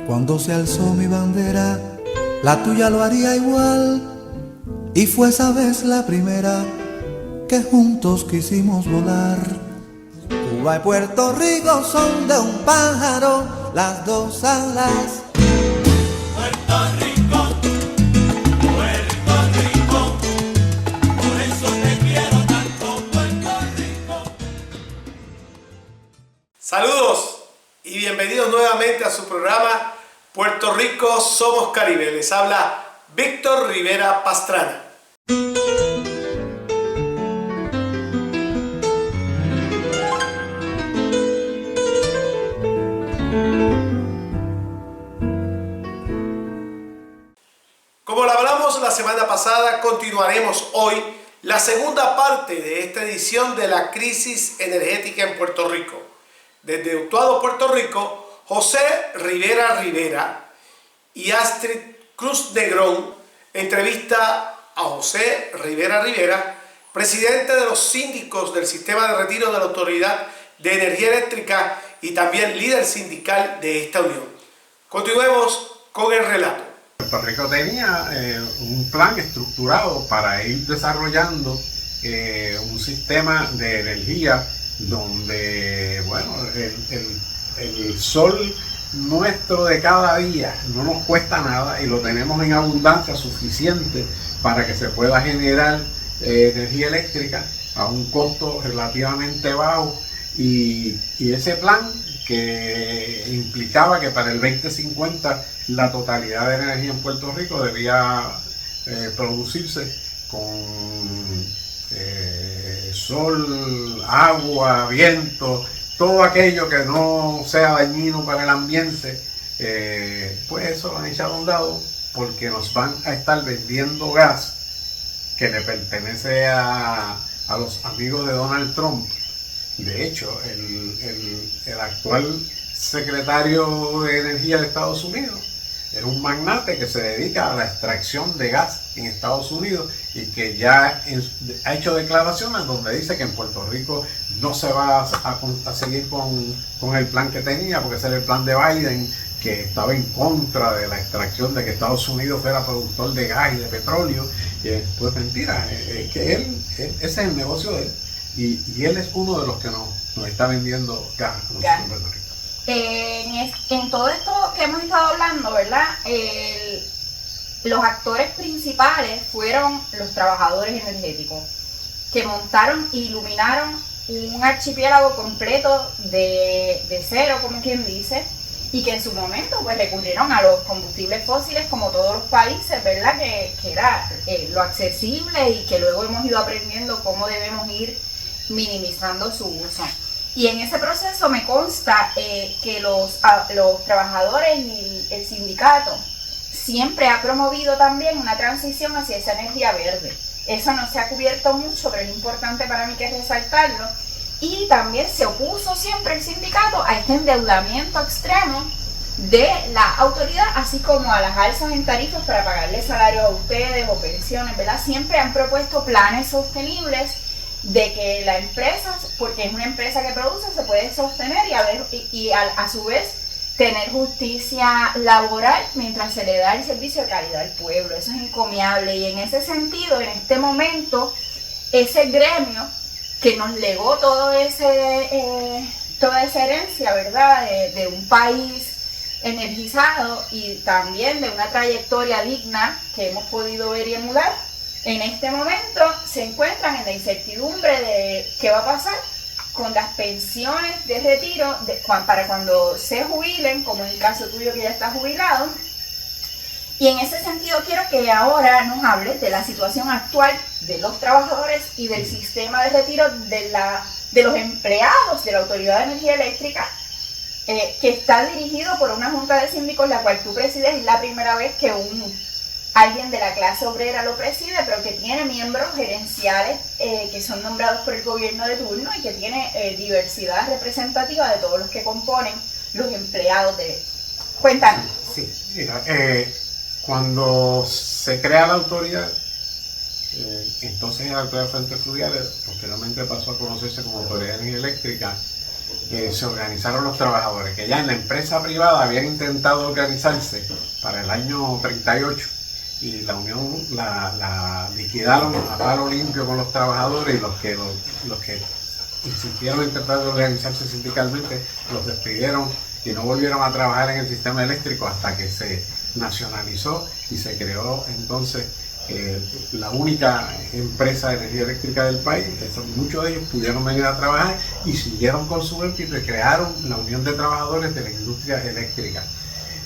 Cuando se alzó mi bandera, la tuya lo haría igual. Y fue esa vez la primera que juntos quisimos volar. Cuba y Puerto Rico son de un pájaro las dos alas. Puerto Rico, por eso te quiero tanto, Puerto Rico. Saludos y bienvenidos nuevamente a su programa Puerto Rico Somos Caribe. Les habla Víctor Rivera Pastrana. Como lo hablamos la semana pasada, continuaremos hoy la segunda parte de esta edición de la crisis energética en Puerto Rico. Desde Utuado, Puerto Rico, José Rivera Rivera y Astrid Cruz Negrón entrevista a José Rivera Rivera, presidente de los síndicos del sistema de retiro de la Autoridad de Energía Eléctrica y también líder sindical de esta unión. Continuemos con el relato. Puerto Rico tenía un plan estructurado para ir desarrollando un sistema de energía donde, bueno, el sol nuestro de cada día no nos cuesta nada y lo tenemos en abundancia suficiente para que se pueda generar energía eléctrica a un costo relativamente bajo y ese plan que implicaba que para el 2050 la totalidad de energía en Puerto Rico debía producirse con sol, agua, viento, todo aquello que no sea dañino para el ambiente, pues eso lo han echado a un lado porque nos van a estar vendiendo gas que le pertenece a los amigos de Donald Trump. De hecho, el actual secretario de Energía de Estados Unidos es un magnate que se dedica a la extracción de gas en Estados Unidos y que ya ha hecho declaraciones donde dice que en Puerto Rico no se va a seguir con el plan que tenía, porque ese era el plan de Biden, que estaba en contra de la extracción, de que Estados Unidos fuera productor de gas y de petróleo. Pues mentira, que ese es el negocio de él. Y él es uno de los que nos está vendiendo gas en Puerto Rico. En todo esto que hemos estado hablando, ¿verdad? Los actores principales fueron los trabajadores energéticos, que montaron e iluminaron un archipiélago completo de cero, como quien dice, y que en su momento pues recurrieron a los combustibles fósiles como todos los países, ¿verdad? Que era lo accesible y que luego hemos ido aprendiendo cómo debemos ir minimizando su uso. Y en ese proceso me consta que los trabajadores y el sindicato siempre ha promovido también una transición hacia esa energía verde. Eso no se ha cubierto mucho, pero es importante para mí que resaltarlo. Y también se opuso siempre el sindicato a este endeudamiento extremo de la autoridad, así como a las alzas en tarifas para pagarle salario a ustedes o pensiones, ¿verdad? Siempre han propuesto planes sostenibles de que la empresa, porque es una empresa que produce, se puede sostener y a su vez tener justicia laboral mientras se le da el servicio de calidad al pueblo. Eso es encomiable y en ese sentido, en este momento, ese gremio que nos legó toda esa herencia, ¿verdad? De un país energizado y también de una trayectoria digna que hemos podido ver y emular, en este momento se encuentran en la incertidumbre de qué va a pasar con las pensiones de retiro para cuando se jubilen, como en el caso tuyo que ya estás jubilado. Y en ese sentido quiero que ahora nos hables de la situación actual de los trabajadores y del sistema de retiro de los empleados de la Autoridad de Energía Eléctrica, que está dirigido por una junta de síndicos, la cual tú presides. Es la primera vez que alguien de la clase obrera lo preside, pero que tiene miembros gerenciales que son nombrados por el gobierno de turno y que tiene diversidad representativa de todos los que componen los empleados de... Cuéntanos. Sí, mira, cuando se crea la autoridad, entonces el Autoridad de Fuentes Fluviales, posteriormente pasó a conocerse como Autoridad de Energía Eléctrica, se organizaron los trabajadores, que ya en la empresa privada habían intentado organizarse para el año 38 y la unión la liquidaron a palo limpio con los trabajadores, y los que insistieron en tratar de organizarse sindicalmente los despidieron y no volvieron a trabajar en el sistema eléctrico hasta que se nacionalizó y se creó entonces la única empresa de energía eléctrica del país. Muchos de ellos pudieron venir a trabajar y siguieron con su éxito y crearon la Unión de Trabajadores de la Industria Eléctrica.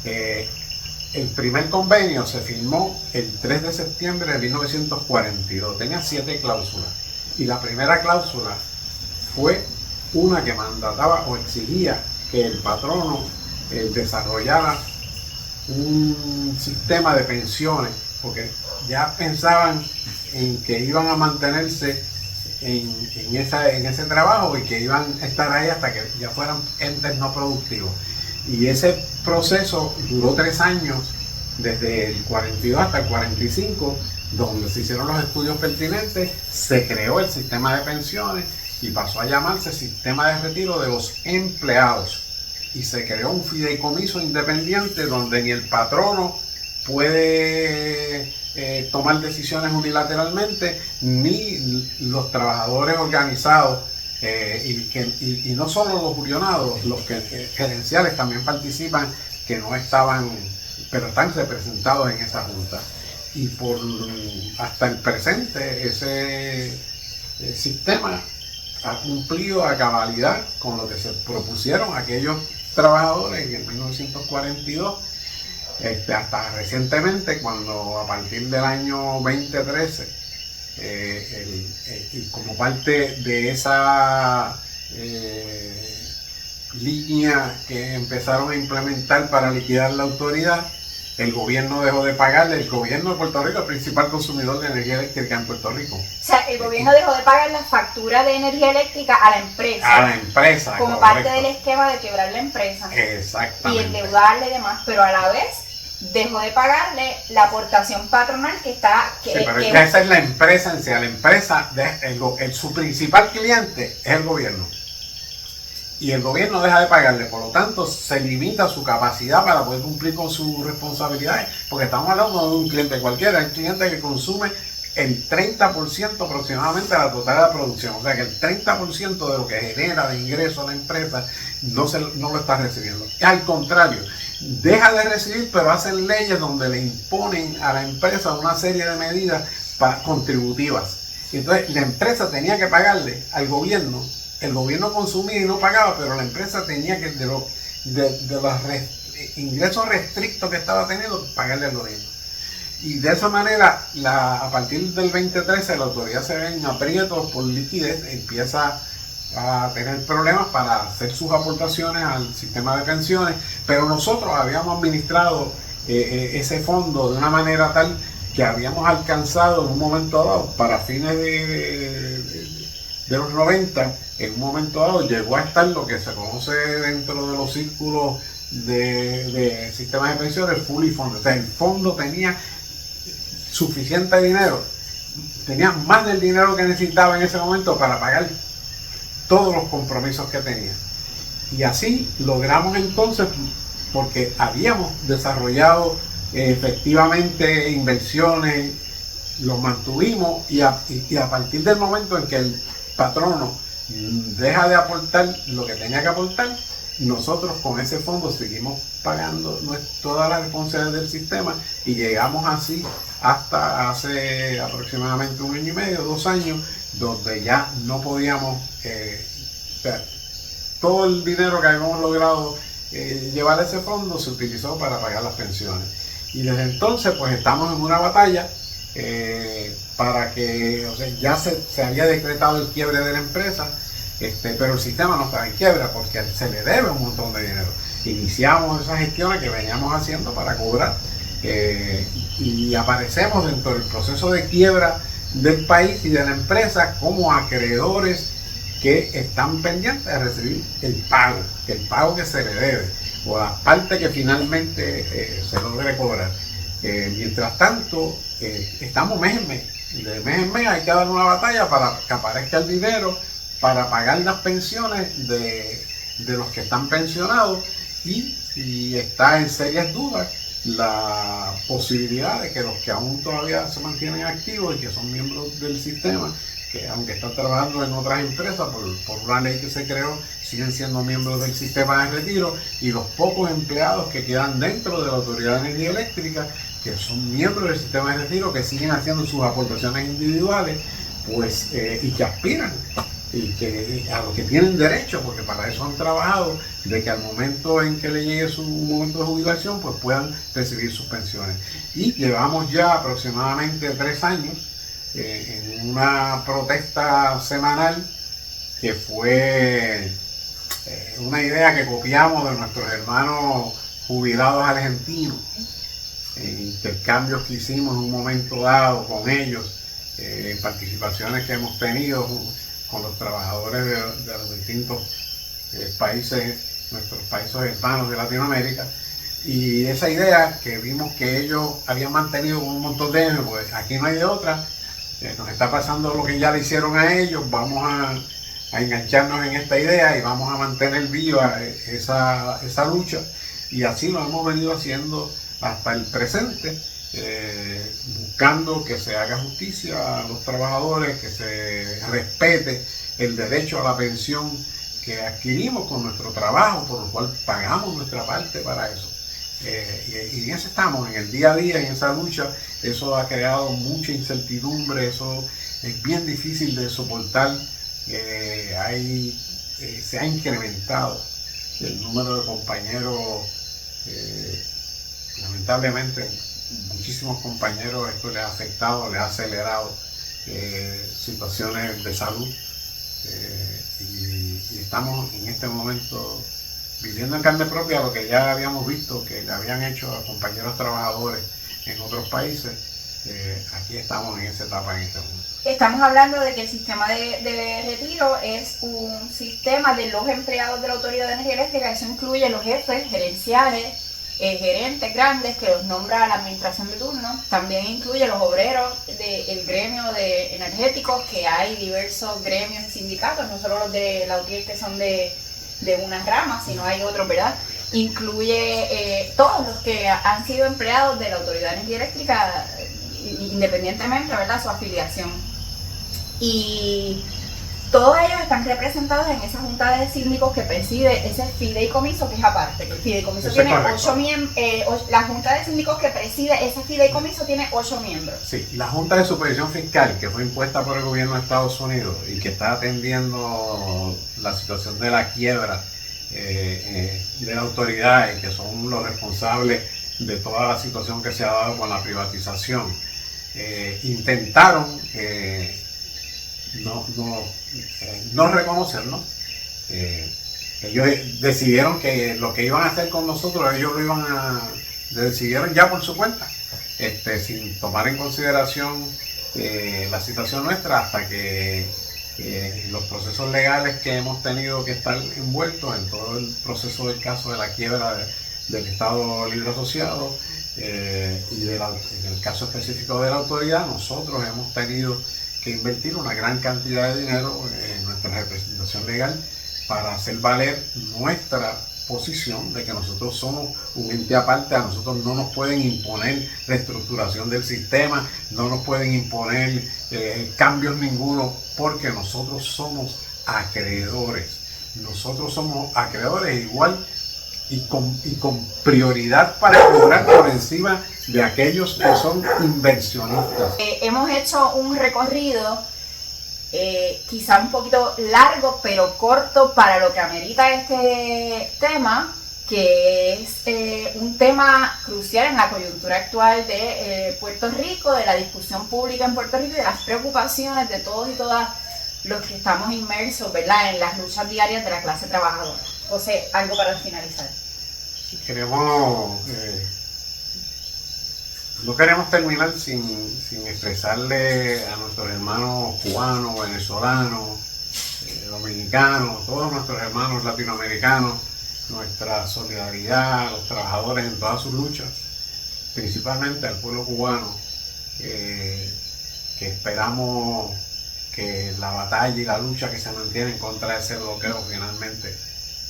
El primer convenio se firmó el 3 de septiembre de 1942, tenía 7 cláusulas, y la primera cláusula fue una que mandataba o exigía que el patrono desarrollara un sistema de pensiones, porque ya pensaban en que iban a mantenerse en ese trabajo y que iban a estar ahí hasta que ya fueran entes no productivos. Y ese proceso duró 3 años, desde el 42 hasta el 45, donde se hicieron los estudios pertinentes, se creó el sistema de pensiones y pasó a llamarse Sistema de Retiro de los Empleados. Y se creó un fideicomiso independiente donde ni el patrono puede tomar decisiones unilateralmente, ni los trabajadores organizados, y no solo los unionados, los gerenciales también participan, que no estaban, pero están representados en esa junta. Y hasta el presente ese sistema ha cumplido a cabalidad con lo que se propusieron aquellos trabajadores en 1942, hasta recientemente, cuando a partir del año 2013, y como parte de esa línea que empezaron a implementar para liquidar la autoridad, el gobierno dejó de pagarle, el gobierno de Puerto Rico, el principal consumidor de energía eléctrica en Puerto Rico. O sea, el gobierno dejó de pagar la factura de energía eléctrica a la empresa. A la empresa, como correcto. parte del esquema de quebrar la empresa. Exactamente. Y endeudarle y demás, pero a la vez dejó de pagarle la aportación patronal que está... Sí, pero es que esa es la empresa en sí. La empresa, su principal cliente es el gobierno. Y el gobierno deja de pagarle, por lo tanto se limita su capacidad para poder cumplir con sus responsabilidades, porque estamos hablando de un cliente cualquiera, un cliente que consume el 30% aproximadamente de la total de la producción, o sea que el 30% de lo que genera de ingreso a la empresa no lo está recibiendo. Al contrario, deja de recibir, pero hacen leyes donde le imponen a la empresa una serie de medidas contributivas. Entonces la empresa tenía que pagarle al gobierno. El gobierno consumía y no pagaba, pero la empresa tenía que, de los ingresos restrictos que estaba teniendo, pagarle al gobierno. Y de esa manera, a partir del 2013, la autoridad se ve en aprietos por liquidez, empieza a tener problemas para hacer sus aportaciones al sistema de pensiones, pero nosotros habíamos administrado ese fondo de una manera tal que habíamos alcanzado en un momento dado, para fines de los 90, en un momento dado llegó a estar lo que se conoce dentro de los círculos de sistemas de pensiones fully funded. O sea, el fondo tenía suficiente dinero, tenía más del dinero que necesitaba en ese momento para pagar todos los compromisos que tenía. Y así logramos entonces, porque habíamos desarrollado efectivamente inversiones, los mantuvimos, y a partir del momento en que el patrono deja de aportar lo que tenía que aportar, nosotros con ese fondo seguimos pagando todas las responsabilidades del sistema, y llegamos así hasta hace aproximadamente 1 año y medio, 2 años, donde ya no podíamos, todo el dinero que habíamos logrado llevar a ese fondo se utilizó para pagar las pensiones. Y desde entonces pues estamos en una batalla para que, o sea, ya se había decretado el quiebre de la empresa, pero el sistema no estaba en quiebra porque se le debe un montón de dinero. Iniciamos esas gestiones que veníamos haciendo para cobrar, y aparecemos dentro del proceso de quiebra del país y de la empresa como acreedores que están pendientes de recibir el pago que se le debe, o la parte que finalmente se logre cobrar. Mientras tanto, estamos mes en mes. De mes en mes hay que dar una batalla para que aparezca el dinero para pagar las pensiones de de los que están pensionados y está en serias dudas la posibilidad de que los que aún todavía se mantienen activos y que son miembros del sistema, que aunque están trabajando en otras empresas por una ley que se creó, siguen siendo miembros del sistema de retiro, y los pocos empleados que quedan dentro de la Autoridad de Energía Eléctrica, que son miembros del sistema de retiro, que siguen haciendo sus aportaciones individuales, pues y que aspiran y que a los que tienen derecho, porque para eso han trabajado, de que al momento en que le llegue su momento de jubilación, pues puedan recibir sus pensiones. Y llevamos ya aproximadamente 3 años en una protesta semanal que fue una idea que copiamos de nuestros hermanos jubilados argentinos, intercambios que hicimos en un momento dado con ellos, participaciones que hemos tenido con los trabajadores de los distintos países, nuestros países hermanos de Latinoamérica, y esa idea que vimos que ellos habían mantenido un montón de años, pues aquí no hay de otra, nos está pasando lo que ya le hicieron a ellos, vamos a engancharnos en esta idea y vamos a mantener viva esa lucha, y así lo hemos venido haciendo hasta el presente, buscando que se haga justicia a los trabajadores, que se respete el derecho a la pensión que adquirimos con nuestro trabajo, por lo cual pagamos nuestra parte para eso. Y en eso estamos, en el día a día, en esa lucha. Eso ha creado mucha incertidumbre, eso es bien difícil de soportar. Se ha incrementado el número de compañeros, lamentablemente muchísimos compañeros esto les ha afectado, les ha acelerado situaciones de salud, y estamos en este momento viviendo en carne propia lo que ya habíamos visto que le habían hecho a compañeros trabajadores en otros países. Aquí estamos en esa etapa en este momento. Estamos hablando de que el sistema de retiro es un sistema de los empleados de la Autoridad de Energía Eléctrica. Eso incluye los jefes gerenciales, gerentes grandes que los nombra la administración de turno. También incluye los obreros del gremio de energéticos, que hay diversos gremios y sindicatos, no solo los de la UTIER que son de unas ramas, sino hay otros, ¿verdad? Incluye todos los que han sido empleados de la Autoridad de Energía Eléctrica, independientemente, ¿verdad?, su afiliación. Y todos ellos están representados en esa junta de síndicos que preside ese fideicomiso, que es aparte. El fideicomiso tiene 8 miembros. La junta de síndicos que preside ese fideicomiso tiene 8 miembros. Sí, la Junta de Supervisión Fiscal, que fue impuesta por el gobierno de Estados Unidos y que está atendiendo la situación de la quiebra de la autoridad, y que son los responsables de toda la situación que se ha dado con la privatización, intentaron no reconocernos. Ellos decidieron que lo que iban a hacer con nosotros, ellos lo decidieron ya por su cuenta, sin tomar en consideración la situación nuestra, hasta que los procesos legales que hemos tenido que estar envueltos en todo el proceso del caso de la quiebra del Estado Libre Asociado, y en el caso específico de la autoridad, nosotros hemos tenido que invertir una gran cantidad de dinero en nuestra representación legal para hacer valer nuestra posición de que nosotros somos un ente aparte. A nosotros no nos pueden imponer reestructuración del sistema, no nos pueden imponer cambios ninguno, porque nosotros somos acreedores. Nosotros somos acreedores igual y con prioridad para cobrar por encima de aquellos que son inversionistas. Hemos hecho un recorrido quizá un poquito largo, pero corto para lo que amerita este tema, que es un tema crucial en la coyuntura actual de Puerto Rico, de la discusión pública en Puerto Rico y de las preocupaciones de todos y todas los que estamos inmersos, ¿verdad?, en las luchas diarias de la clase trabajadora. José, algo para finalizar. No queremos terminar sin expresarle a nuestros hermanos cubanos, venezolanos, dominicanos, todos nuestros hermanos latinoamericanos, nuestra solidaridad a los trabajadores en todas sus luchas, principalmente al pueblo cubano, que esperamos que la batalla y la lucha que se mantiene en contra de ese bloqueo finalmente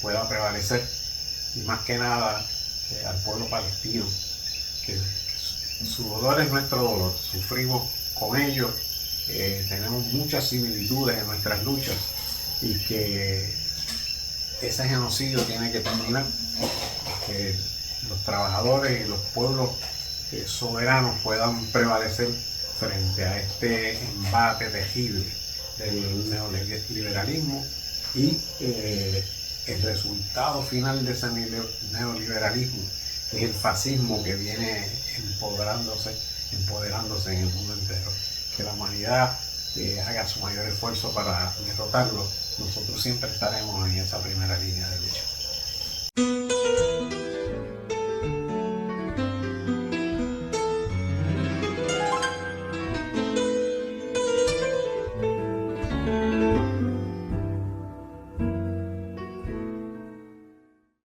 pueda prevalecer, y más que nada al pueblo palestino, que su dolor es nuestro dolor, sufrimos con ellos, tenemos muchas similitudes en nuestras luchas, y que ese genocidio tiene que terminar, que los trabajadores y los pueblos soberanos puedan prevalecer frente a este embate terrible del neoliberalismo, y el resultado final de ese neoliberalismo es el fascismo que viene empoderándose en el mundo entero. Que la humanidad haga su mayor esfuerzo para derrotarlo. Nosotros siempre estaremos en esa primera línea de lucha.